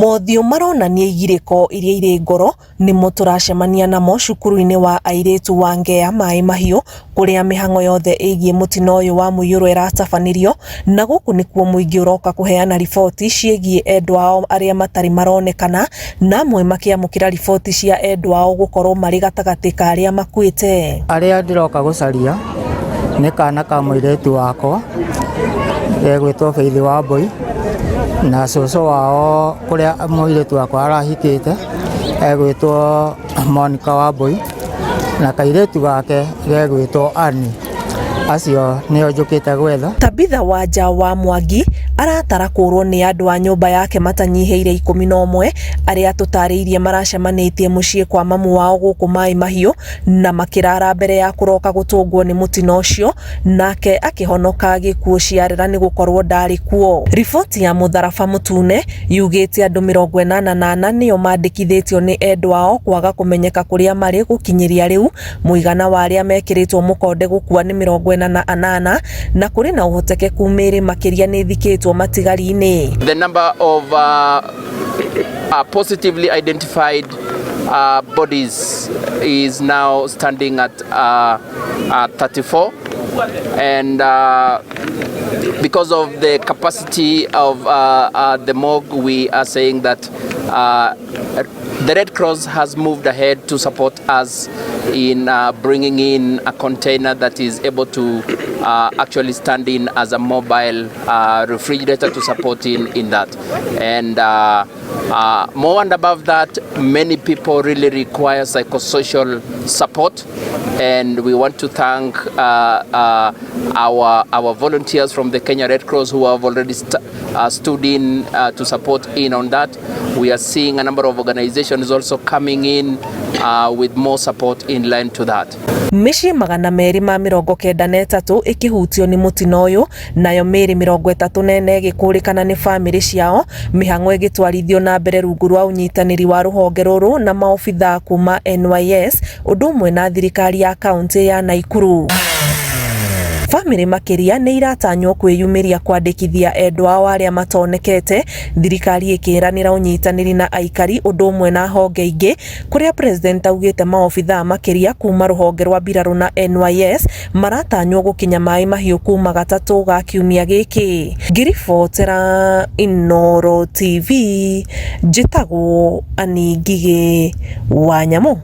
Mothiũ maronania igirĩko iria irĩ ngoro nĩmo tũracemania namo cukuru-inĩ wa airĩtu wa Ngea Maĩ Mahiũ, kũrĩa mĩhang'o yothe ĩgiĩ mũtino ũyũ wa mũiyũro ĩratabanĩrio, na gũkũ nĩkuo mũingĩ ũroka kũheana riboti ciĩgiĩ endwa ao arĩa matarĩ maronekana, na amwe makĩamũkĩra riboti cia endwa ao gũkorwo marĩ gatagatĩ ka arĩa makuĩte. Arĩa ndĩroka gũcaria nĩ kana ka mũirĩtu wakwa gegwĩtwo Faith Wambui, na cũcũ wao kũrĩa mũirĩtu wakwa arahikĩte egwĩtwo Monica Wambui, na kairĩtu gake gegwĩtwo Ani. Acio nĩo njũkĩte gwetha. Tabitha Wanja wa Mwangi aratara kũrwo nĩ andũ a nyũmba yake matanyihĩire 11 arĩa tũtarĩirie maracemanĩtie mũciĩ kwa mamu wao gũkũ Maĩ Mahiũ na makĩrara mbere ya kũroka gũtũngwo nĩ mũtino ũcio, nake akĩhonoka gĩkuũ ciarĩra nĩ gũkorwo ndarĩ kuo. Riboti ya Mũtharaba Mũtune yugĩte andũ 88 nĩo mandĩkithĩtio nĩ endwa ao kwaga kũmenyeka kũrĩa marĩ gũkinyĩria rĩu. Mũigana wa arĩa mekĩrĩtwo mũkonde gũkua nĩ 48 na kũrĩ na ũhotekeku mĩĩrĩ makĩria nĩ thikĩtwo matigari-inĩ. The number of positively identified bodies is now standing at 34, and because of the capacity of the morgue, we are saying that the Red Cross has moved ahead to support us in bringing in a container that is able to actually stand in as a mobile refrigerator to support in that. And more and above that, many people really require psychosocial support, and we want to thank our volunteers from the Kenya Red Cross who have already stood in to support in on that. We are seeing a number of organizations also coming in with more support in line to that. Mĩciĩ 293 ĩkĩhutio nĩ mũtino ũyũ, nayo mĩĩrĩ 34 ĩgĩkũrĩkana nĩ bamĩrĩ ciao, mĩhang'o ĩgĩtwarithio na mbere rungu rwa ũnyitanĩri wa rũhonge rũrũ na maobithaa kuma NYS, ũndũ ũmwe na thirikari ya kaunti ya Naikuru. Bamĩrĩ makĩria nĩ iratanywo kwĩyumĩria kwandĩkithia endwa ao arĩa matonekete, thirikari ĩkĩranĩra ũnyitanĩri na aikari ũndũ ũmwe na honge ingĩ, kũrĩa president augĩte maobithaa makĩria kuma rũhonge rwa mbirarũ na NYS maratanywo gũkinya Maĩ Mahiũ kuma gatatũ ga kiumia gĩkĩ. Ngĩribotera Inooro TV, njĩtagwo Ani Ngigĩ wa Nyamũ.